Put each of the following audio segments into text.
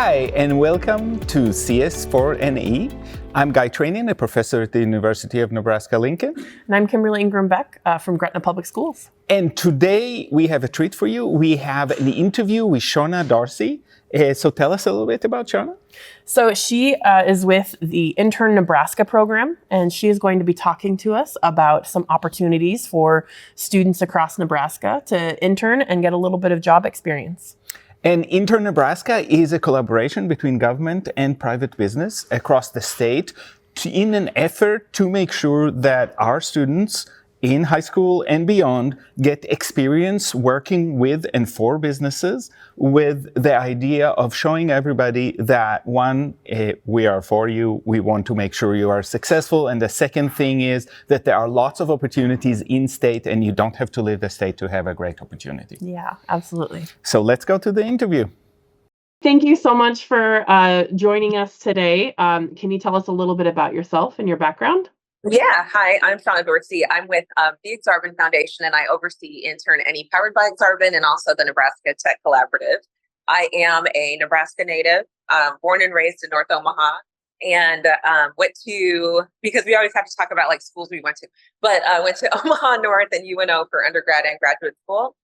Hi, and welcome to CS4NE. I'm Guy Tranian, a professor at the University of Nebraska-Lincoln. And I'm Kimberly Ingram-Beck from Gretna Public Schools. And today we have a treat for you. We have an interview with Shonna Dorsey. So tell us a little bit about Shonna. So she is with the Intern Nebraska program, and she is going to be talking to us about some opportunities for students across Nebraska to intern and get a little bit of job experience. And Intern Nebraska is a collaboration between government and private business across the state in an effort to make sure that our students in high school and beyond get experience working with and for businesses, with the idea of showing everybody that one, we are for you, we want to make sure you are successful, and the second thing is that there are lots of opportunities in state and you don't have to leave the state to have a great opportunity. Yeah, absolutely. So let's go to the interview. Thank you so much for joining us today. Can you tell us a little bit about yourself and your background? Yeah, hi, I'm Shonna Dorsey. I'm with the Aksarben Foundation, and I oversee InternNE powered by Aksarben and also the Nebraska Tech Collaborative. I am a Nebraska native, born and raised in North Omaha, and went to, because we always have to talk about like schools we went to, but went to Omaha North and UNO for undergrad and graduate school.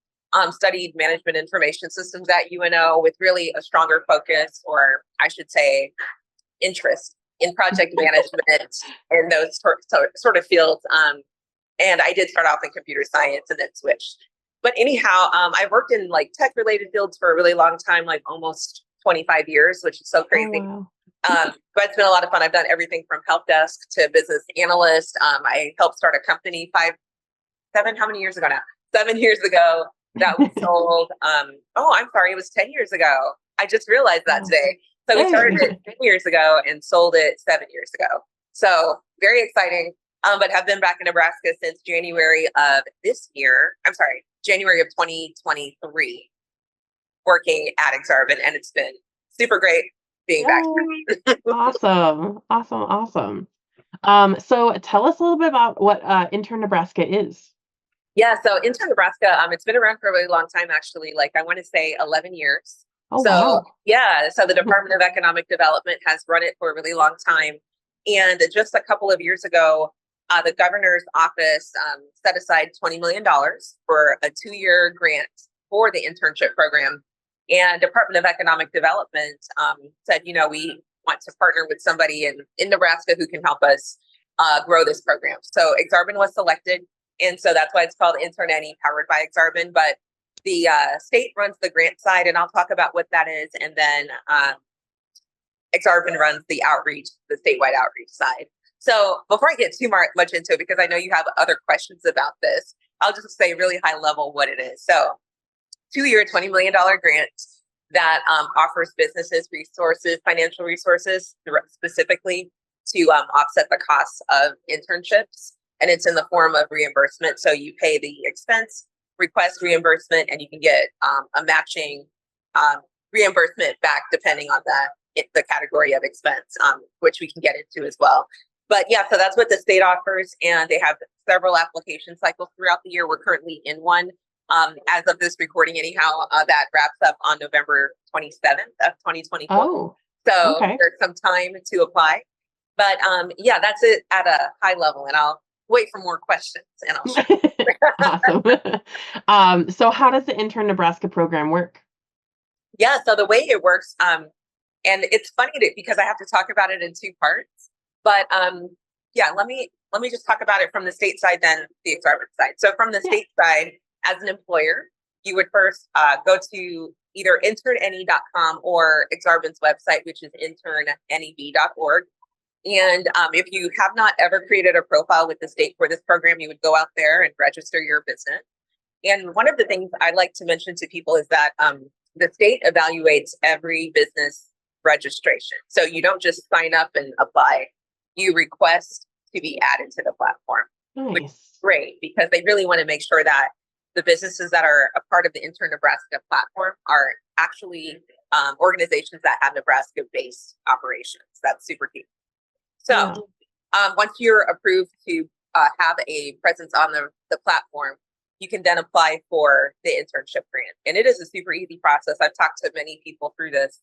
Studied management information systems at UNO with really a stronger focus, or I should say interest in project management and those sort of fields. And I did start off in computer science and then switched. But anyhow, I've worked in like tech related fields for a really long time, like almost 25 years, which is so crazy. Oh, wow. But it's been a lot of fun. I've done everything from help desk to business analyst. I helped start a company how many years ago now? 7 years ago that we sold. It was 10 years ago. I just realized that today. So we started it 10 years ago and sold it 7 years ago. So very exciting, but have been back in Nebraska since January of 2023, working at Aksarben, and it's been super great being back. Awesome. So tell us a little bit about what Intern Nebraska is. Yeah, so Intern Nebraska, it's been around for a really long time, actually, like I want to say 11 years. Oh, wow. So the Department of Economic Development has run it for a really long time. And just a couple of years ago, the governor's office set aside $20 million for a 2-year grant for the internship program. And Department of Economic Development said, we want to partner with somebody in Nebraska who can help us grow this program. So Aksarben was selected. And so that's why it's called InternNE powered by Aksarben. But the state runs the grant side, and I'll talk about what that is. And then Aksarben runs the statewide outreach side. So before I get too much into it, because I know you have other questions about this, I'll just say really high level what it is. So 2-year, $20 million grant that offers businesses financial resources specifically to offset the costs of internships. And it's in the form of reimbursement. So you pay the expense, request reimbursement, and you can get a matching reimbursement back depending on the category of expense, which we can get into as well. But yeah, so that's what the state offers, and they have several application cycles throughout the year. We're currently in one as of this recording anyhow, that wraps up on November 27th of 2024. Oh, so okay. There's some time to apply. But that's it at a high level, and I'll wait for more questions and I'll share. Awesome. So how does the Intern Nebraska program work? Yeah, so the way it works, and it's funny because I have to talk about it in 2 parts, but let me just talk about it from the state side, then the Aksarben side. So from the state side, as an employer, you would first go to either internne.com or Aksarben's website, which is internNEB.org. And if you have not ever created a profile with the state for this program, you would go out there and register your business. And one of the things I like to mention to people is that the state evaluates every business registration. So you don't just sign up and apply, you request to be added to the platform, which is great because they really want to make sure that the businesses that are a part of the Intern Nebraska platform are actually organizations that have Nebraska-based operations. That's super key. So once you're approved to have a presence on the platform, you can then apply for the internship grant. And it is a super easy process. I've talked to many people through this.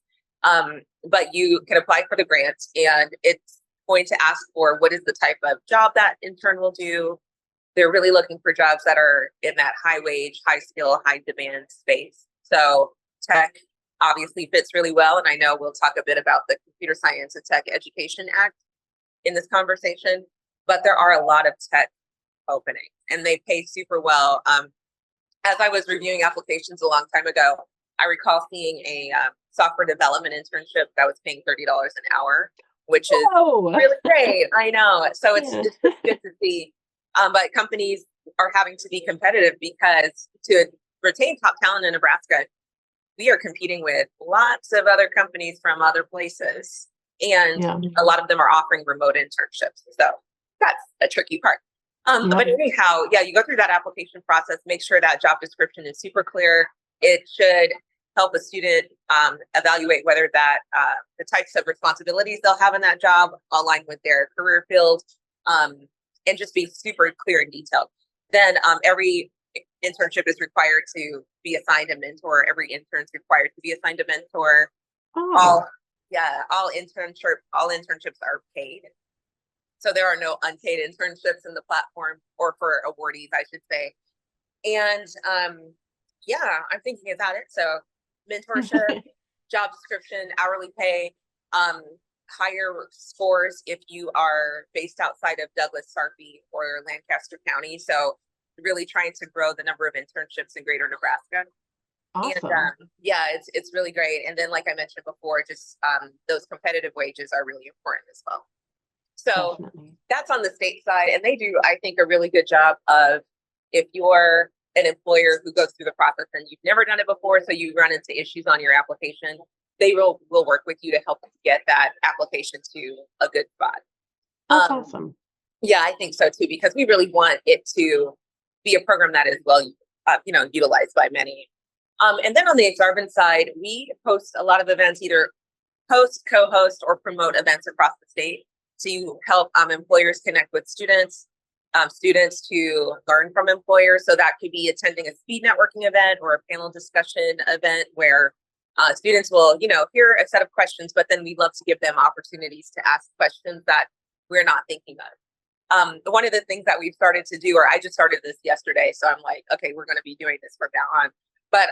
But you can apply for the grant, and it's going to ask for what is the type of job that intern will do. They're really looking for jobs that are in that high wage, high skill, high demand space. So tech obviously fits really well. And I know we'll talk a bit about the Computer Science and Tech Education Act in this conversation, but there are a lot of tech openings and they pay super well. As I was reviewing applications a long time ago, I recall seeing a software development internship that was paying $30 an hour, which is really great. I know. So it's just good to see. But companies are having to be competitive because to retain top talent in Nebraska, we are competing with lots of other companies from other places. And a lot of them are offering remote internships. So that's a tricky part. But anyhow, you go through that application process, make sure that job description is super clear. It should help a student evaluate whether that the types of responsibilities they'll have in that job align with their career field, and just be super clear and detailed. Then every internship is required to be assigned a mentor. Every intern is required to be assigned a mentor. All internships are paid. So there are no unpaid internships in the platform, or for awardees, I should say. And I'm thinking about it. So mentorship, job description, hourly pay, higher scores if you are based outside of Douglas, Sarpy, or Lancaster County. So really trying to grow the number of internships in Greater Nebraska. Awesome. And it's really great. And then, like I mentioned before, just those competitive wages are really important as well. So that's on the state side. And they do, I think, a really good job of, if you're an employer who goes through the process and you've never done it before, so you run into issues on your application, they will work with you to help you get that application to a good spot. That's awesome. Yeah, I think so too, because we really want it to be a program that is well, utilized by many. And then on the Aksarben side, we host a lot of events, either host, co-host, or promote events across the state to help employers connect with students, students to learn from employers. So that could be attending a speed networking event or a panel discussion event where students will, hear a set of questions, but then we'd love to give them opportunities to ask questions that we're not thinking of. One of the things that we've started to do, or I just started this yesterday, so I'm like, okay, we're going to be doing this from now on. But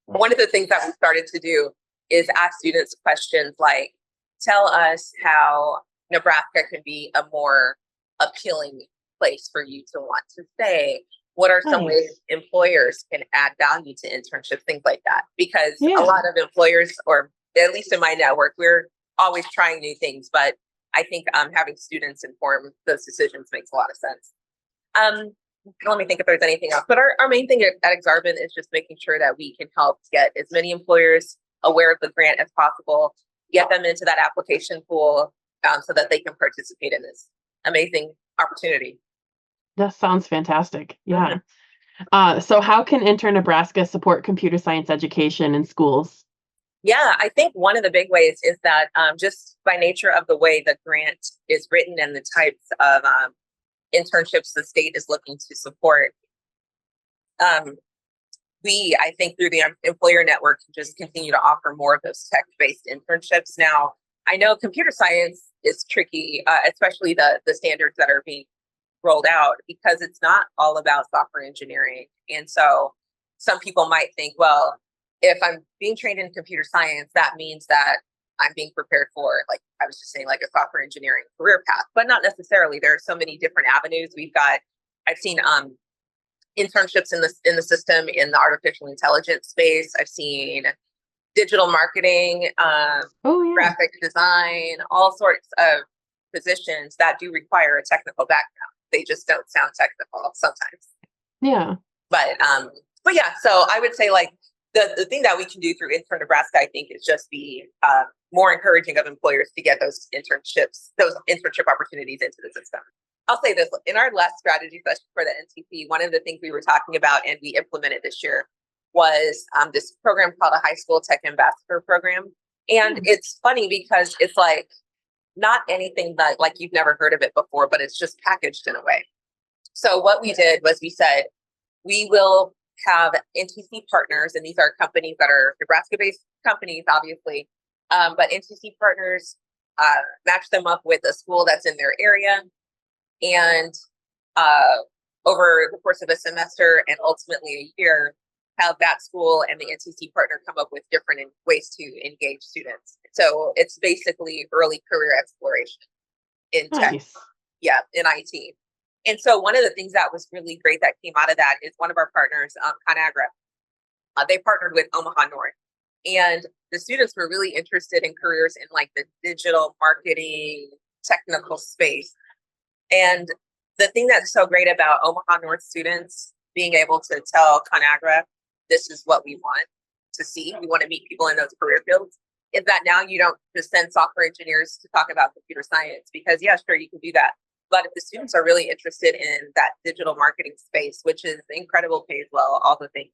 one of the things that we started to do is ask students questions like, tell us how Nebraska can be a more appealing place for you to want to stay. What are some ways employers can add value to internships, things like that? Because a lot of employers, or at least in my network, we're always trying new things. But I think having students inform those decisions makes a lot of sense. Let me think if there's anything else. But our main thing at Aksarben is just making sure that we can help get as many employers aware of the grant as possible, get them into that application pool so that they can participate in this amazing opportunity. That sounds fantastic. Yeah. So how can Intern Nebraska support computer science education in schools? Yeah, I think one of the big ways is that just by nature of the way the grant is written and the types of internships the state is looking to support, we, I think, through the employer network, just continue to offer more of those tech-based internships. Now, I know computer science is tricky, especially the standards that are being rolled out, because it's not all about software engineering. And so some people might think, well, if I'm being trained in computer science, that means that I'm being prepared for, like I was just saying, like a software engineering career path, but not necessarily. There are so many different avenues. I've seen internships in the system in the artificial intelligence space. I've seen digital marketing, graphic design, all sorts of positions that do require a technical background. They just don't sound technical sometimes. Yeah. But yeah, so I would say, like, the thing that we can do through Intern Nebraska, I think, is just be more encouraging of employers to get those internship opportunities into the system. I'll say this, in our last strategy session for the NTP, one of the things we were talking about and we implemented this year was this program called a High School Tech Ambassador Program. And it's funny because it's like not anything that, like, you've never heard of it before, but it's just packaged in a way. So what we did was we said, we will have NTC partners, and these are companies that are Nebraska-based companies, obviously, But NTC partners match them up with a school that's in their area, and over the course of a semester and ultimately a year, have that school and the NTC partner come up with different ways to engage students. So it's basically early career exploration in tech, Nice. yeah, in IT. And so one of the things that was really great that came out of that is one of our partners, ConAgra, they partnered with Omaha North. And the students were really interested in careers in like the digital marketing, technical space. And the thing that's so great about Omaha North students being able to tell ConAgra, this is what we want to see, we want to meet people in those career fields, is that now you don't just send software engineers to talk about computer science, because yeah, sure, you can do that. But if the students are really interested in that digital marketing space, which is incredible, pays well, all the things,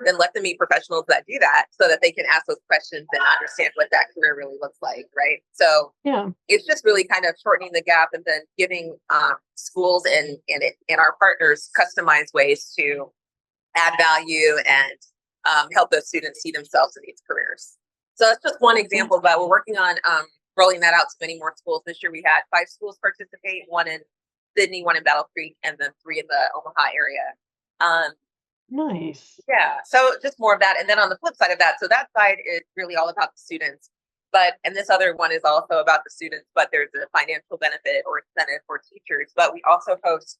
then let them meet professionals that do that so that they can ask those questions and understand what that career really looks like, right? So Yeah. it's just really kind of shortening the gap and then giving schools and our partners customized ways to add value and help those students see themselves in these careers. So that's just one example, but we're working on rolling that out to many more schools. This year we had 5 schools participate, 1 in Sydney, 1 in Battle Creek, and then 3 in the Omaha area. Nice. Yeah, so just more of that. And then on the flip side of that, so that side is really all about the students. And this other one is also about the students, but there's a financial benefit or incentive for teachers. But we also host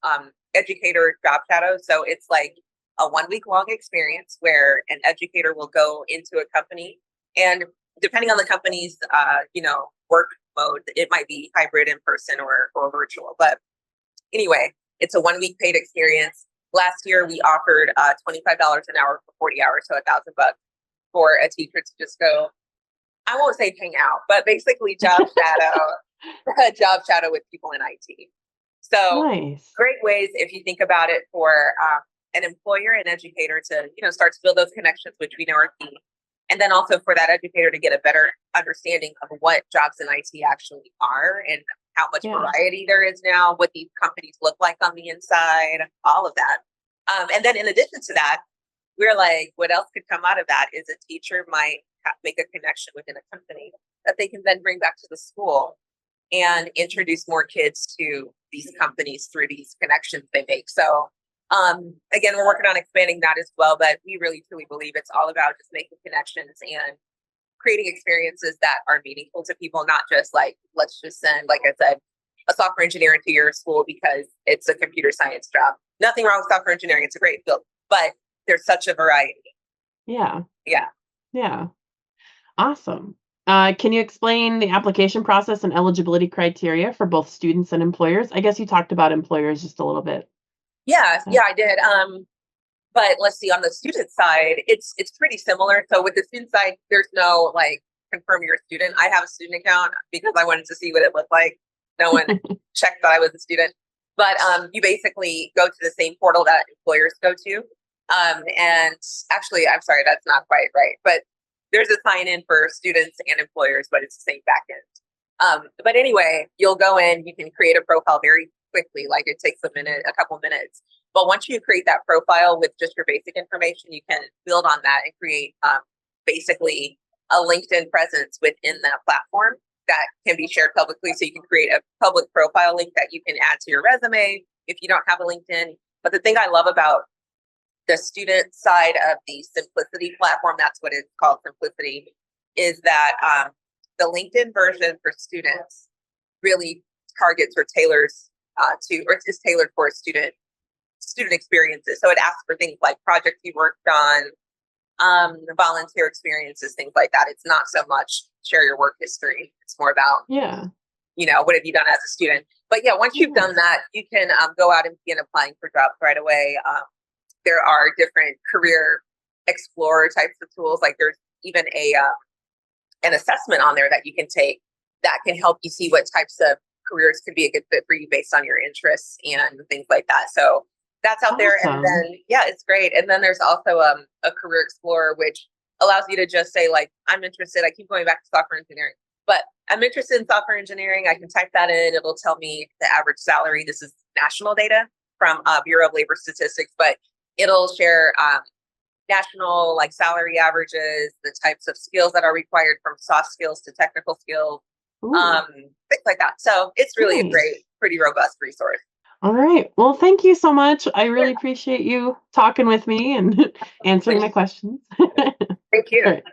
educator job shadows. So it's like a 1-week long experience where an educator will go into a company, and depending on the company's work mode, it might be hybrid, in person, or virtual. But anyway, it's a 1-week paid experience. Last year, we offered $25 an hour for 40 hours, so $1,000 for a teacher to just go, I won't say hang out, but basically job shadow with people in IT. So Nice. great ways, if you think about it, for an employer and educator to start to build those connections, which we know are key. And then also for that educator to get a better understanding of what jobs in IT actually are and how much variety there is now, what these companies look like on the inside, all of that. And then in addition to that, we're like, what else could come out of that is a teacher might make a connection within a company that they can then bring back to the school and introduce more kids to these companies through these connections they make. So again, we're working on expanding that as well, but we really truly believe it's all about just making connections and creating experiences that are meaningful to people, not just like, let's just send, like I said, a software engineer into your school because it's a computer science job. Nothing wrong with software engineering. It's a great field, but there's such a variety. Yeah. Yeah. Yeah. Awesome. Can you explain the application process and eligibility criteria for both students and employers? I guess you talked about employers just a little bit. Yeah, I did. But let's see, on the student side, it's pretty similar. So with the student side, there's no like confirm you're a student. I have a student account because I wanted to see what it looked like. No one checked that I was a student. But you basically go to the same portal that employers go to. And actually, I'm sorry, that's not quite right. But there's a sign-in for students and employers, but it's the same backend. But anyway, you'll go in, you can create a profile very quickly, like it takes a couple minutes. But once you create that profile with just your basic information, you can build on that and create basically a LinkedIn presence within that platform that can be shared publicly. So you can create a public profile link that you can add to your resume if you don't have a LinkedIn. But the thing I love about the student side of the Simplicity platform, that's what it's called, Simplicity, is that the LinkedIn version for students really targets or tailors or it's tailored for student experiences. So it asks for things like projects you worked on, volunteer experiences, things like that. It's not so much share your work history. It's more about, what have you done as a student? But yeah, once you've done that, you can go out and begin applying for jobs right away. There are different career explorer types of tools. Like there's even an assessment on there that you can take that can help you see what types of careers could be a good fit for you based on your interests and things like that. So that's out there. And then, it's great. And then there's also a career explorer, which allows you to just say like, I'm interested. I keep going back to software engineering, but I'm interested in software engineering. I can type that in. It'll tell me the average salary. This is national data from Bureau of Labor Statistics, but it'll share national like salary averages, the types of skills that are required from soft skills to technical skills, Ooh. things like that. So it's really a Nice. great, pretty robust resource. All right. Well, thank you so much. I really appreciate you talking with me and answering my questions. Thank you. All right.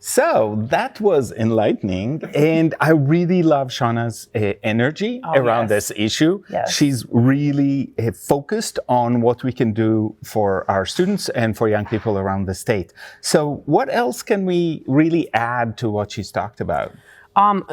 So that was enlightening, and I really love Shonna's energy around yes. this issue. Yes. She's really focused on what we can do for our students and for young people around the state. So what else can we really add to what she's talked about?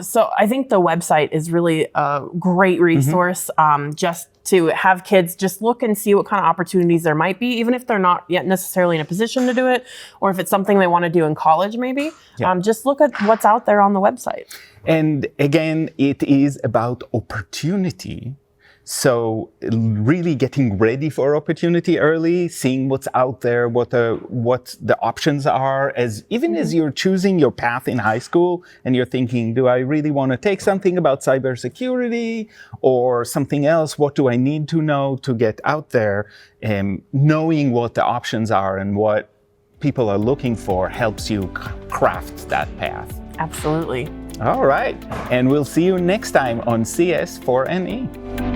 So I think the website is really a great resource, just to have kids just look and see what kind of opportunities there might be, even if they're not yet necessarily in a position to do it, or if it's something they want to do in college, maybe. Yeah. Just look at what's out there on the website. And again, it is about opportunity. So really getting ready for opportunity early, seeing what's out there, what the options are, as you're choosing your path in high school and you're thinking, do I really want to take something about cybersecurity or something else? What do I need to know to get out there? Knowing what the options are and what people are looking for helps you craft that path. Absolutely. All right. And we'll see you next time on CS4NE.